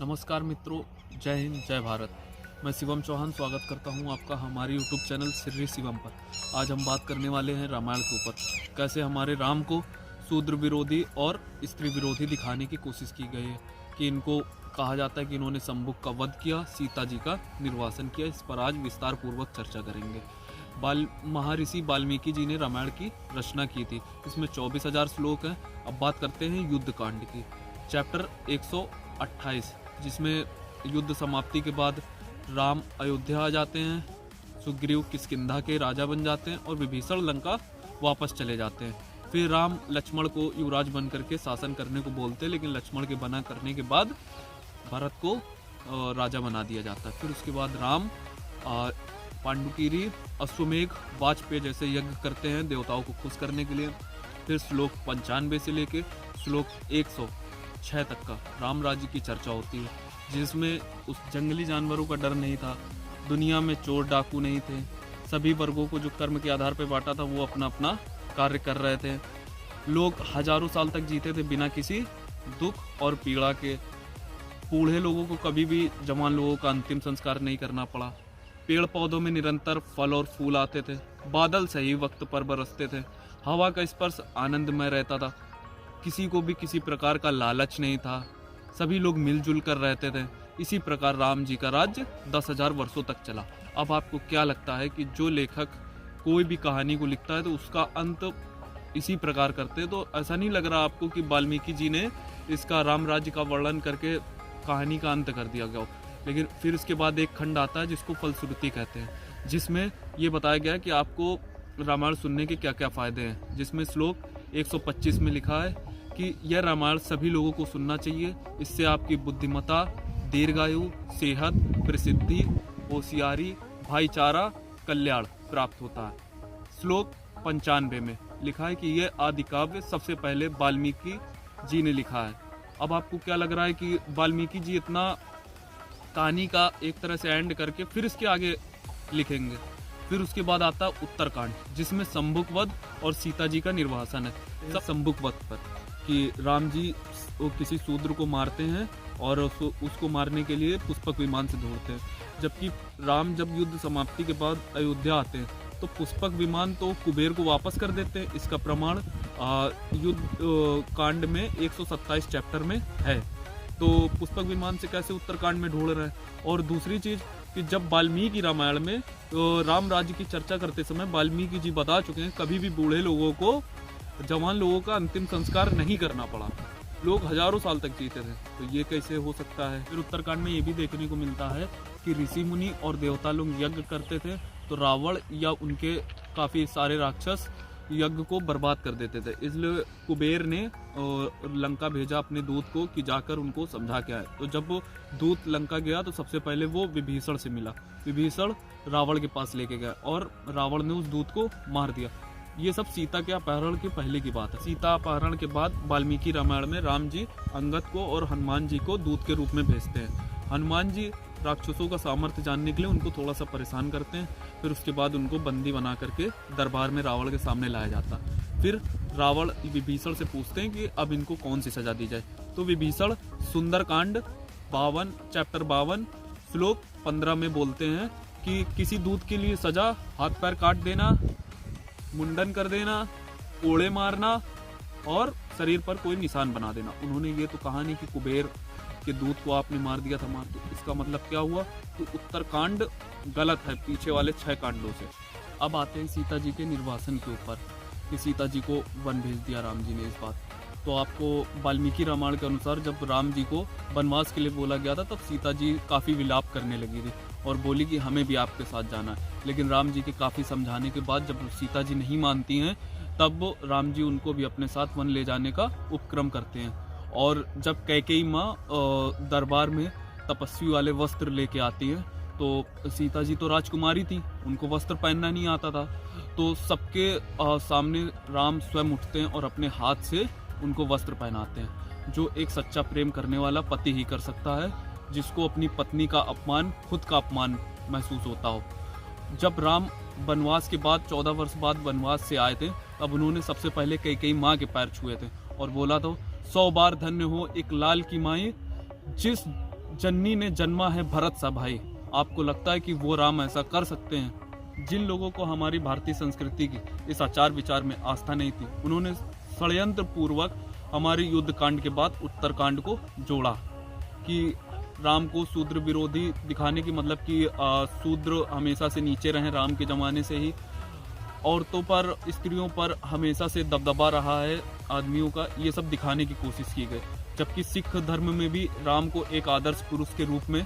नमस्कार मित्रों, जय हिंद, जय भारत। मैं शिवम चौहान स्वागत करता हूं आपका हमारे यूट्यूब चैनल श्री शिवम पर। आज हम बात करने वाले हैं रामायण के ऊपर। कैसे हमारे राम को शूद्र विरोधी और स्त्री विरोधी दिखाने की कोशिश की गई है कि इनको कहा जाता है कि इन्होंने शंभुक का वध किया, सीता जी का निर्वासन किया। इस पर आज विस्तार पूर्वक चर्चा करेंगे। महर्षि वाल्मीकि जी ने रामायण की रचना की थी। इसमें 24,000 श्लोक हैं। अब बात करते हैं युद्ध कांड की। चैप्टर 128, जिसमें युद्ध समाप्ति के बाद राम अयोध्या आ जाते हैं, सुग्रीव किष्किंधा के राजा बन जाते हैं और विभीषण लंका वापस चले जाते हैं। फिर राम लक्ष्मण को युवराज बन करके शासन करने को बोलते हैं, लेकिन लक्ष्मण के बना करने के बाद भरत को राजा बना दिया जाता है। फिर उसके बाद राम पांडुकीरी, अश्वमेघ, वाजपेयी जैसे यज्ञ करते हैं देवताओं को खुश करने के लिए। फिर श्लोक 95 से लेके श्लोक 106 तक का राम राज्य की चर्चा होती है, जिसमें उस जंगली जानवरों का डर नहीं था, दुनिया में चोर डाकू नहीं थे, सभी वर्गों को जो कर्म के आधार पर बांटा था वो अपना अपना कार्य कर रहे थे। लोग हजारों साल तक जीते थे बिना किसी दुख और पीड़ा के। बूढ़े लोगों को कभी भी जवान लोगों का अंतिम संस्कार नहीं करना पड़ा। पेड़ पौधों में निरंतर फल और फूल आते थे, बादल सही वक्त पर बरसते थे, हवा का स्पर्श आनंदमय रहता था, किसी को भी किसी प्रकार का लालच नहीं था, सभी लोग मिलजुल कर रहते थे। इसी प्रकार राम जी का राज्य 10,000 वर्षों तक चला। अब आपको क्या लगता है कि जो लेखक कोई भी कहानी को लिखता है तो उसका अंत इसी प्रकार करते हैं? तो ऐसा नहीं लग रहा आपको कि वाल्मीकि जी ने इसका राम राज्य का वर्णन करके कहानी का अंत कर दिया गया हो? लेकिन फिर इसके बाद एक खंड आता है जिसको फलश्रुति कहते हैं, जिसमें ये बताया गया है कि आपको रामायण सुनने के क्या क्या फायदे हैं। जिसमें श्लोक 125 में लिखा है कि यह रामायण सभी लोगों को सुनना चाहिए। इससे आपकी बुद्धिमत्ता, दीर्घायु, सेहत, प्रसिद्धि, होशियारी, भाईचारा, कल्याण प्राप्त होता है। श्लोक 95 में लिखा है कि यह आदि काव्य सबसे पहले वाल्मीकि जी ने लिखा है। अब आपको क्या लग रहा है कि वाल्मीकि जी इतना कहानी का एक तरह से एंड करके फिर इसके आगे लिखेंगे? फिर उसके बाद आता उत्तरकांड, जिसमें शंभुक वध और सीता जी का निर्वासन है। सब शंभुक वध पर कि राम जी वो किसी शूद्र को मारते हैं और उसको मारने के लिए पुष्पक विमान से दौड़ते हैं। जबकि राम जब युद्ध समाप्ति के बाद अयोध्या आते हैं तो पुष्पक विमान तो कुबेर को वापस कर देते हैं। इसका प्रमाण युद्ध कांड में 127 चैप्टर में है। तो पुष्पक विमान से कैसे उत्तरकांड में ढूंढ रहे हैं? और दूसरी चीज कि जब वाल्मीकि रामायण में राम राज्य की चर्चा करते समय वाल्मीकि जी बता चुके हैं कभी भी बूढ़े लोगों को, जवान लोगों का अंतिम संस्कार नहीं करना पड़ा, लोग हजारों साल तक जीते थे। तो ये कैसे हो सकता है? फिर उत्तरकांड में ये भी देखने को मिलता है कि ऋषि मुनि और देवता लोग यज्ञ करते थे तो रावण या उनके काफी सारे राक्षस यज्ञ को बर्बाद कर देते थे। इसलिए कुबेर ने लंका भेजा अपने दूत को कि जाकर उनको समझा के आए। तो जब वो दूत लंका गया तो सबसे पहले वो विभीषण से मिला। विभीषण रावण के पास लेके गया और रावण ने उस दूत को मार दिया। ये सब सीता के अपहरण के पहले की बात है। सीता अपहरण के बाद वाल्मीकि रामायण में राम जी अंगद को और हनुमान जी को दूत के रूप में भेजते हैं। हनुमान जी राक्षसों का सामर्थ्य जानने के लिए उनको थोड़ा सा परेशान करते हैं। फिर उसके बाद उनको बंदी बना करके दरबार में रावण के सामने लाया जाता। फिर रावण विभीषण से पूछते हैं कि अब इनको कौन सी सजा दी जाए। तो विभीषण सुंदरकांड 52 चैप्टर 52 श्लोक 15 में बोलते हैं कि किसी दूत के लिए सजा हाथ पैर काट देना, मुंडन कर देना, कोड़े मारना और शरीर पर कोई निशान बना देना। उन्होंने ये तो कहा नहीं कि कुबेर के दूत को आपने मार दिया था मार। तो इसका मतलब क्या हुआ? तो उत्तरकांड गलत है पीछे वाले 6 कांडों से। अब आते हैं सीता जी के निर्वासन के ऊपर कि सीता जी को वन भेज दिया राम जी ने। इस बात तो आपको वाल्मीकि रामायण के अनुसार जब राम जी को वनवास के लिए बोला गया था तब सीता जी काफ़ी विलाप करने लगी थी और बोली कि हमें भी आपके साथ जाना है। लेकिन राम जी के काफ़ी समझाने के बाद जब सीता जी नहीं मानती हैं तब राम जी उनको भी अपने साथ वन ले जाने का उपक्रम करते हैं। और जब कैकेयी माँ दरबार में तपस्वी वाले वस्त्र लेके आती है तो सीता जी तो राजकुमारी थी, उनको वस्त्र पहनना नहीं आता था। तो सबके सामने राम स्वयं उठते हैं और अपने हाथ से उनको वस्त्र पहनाते हैं, जो एक सच्चा प्रेम करने वाला पति ही कर सकता है, जिसको अपनी पत्नी का अपमान खुद का अपमान महसूस होता हो। जब राम वनवास के बाद 14 वर्ष बाद वनवास से आए थे तब उन्होंने सबसे पहले कैकेयी माँ के पैर छुए थे और बोला तो 100 बार धन्य हो एक लाल की माई, जिस जननी ने जन्मा है भरत सा भाई। आपको लगता है कि वो राम ऐसा कर सकते हैं? जिन लोगों को हमारी भारतीय संस्कृति की इस आचार विचार में आस्था नहीं थी, उन्होंने षड्यंत्र पूर्वक हमारे युद्ध कांड के बाद उत्तरकांड को जोड़ा कि राम को शूद्र विरोधी दिखाने की, मतलब कि शूद्र हमेशा से नीचे रहे। राम के ज़माने से ही औरतों पर, स्त्रियों पर हमेशा से दबदबा रहा है आदमियों का, ये सब दिखाने की कोशिश की गई। जबकि सिख धर्म में भी राम को एक आदर्श पुरुष के रूप में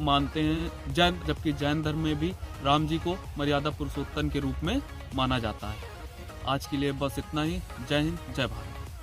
मानते हैं। जबकि जैन धर्म में भी राम जी को मर्यादा पुरुषोत्तम के रूप में माना जाता है। आज के लिए बस इतना ही। जय हिंद, जय भारत।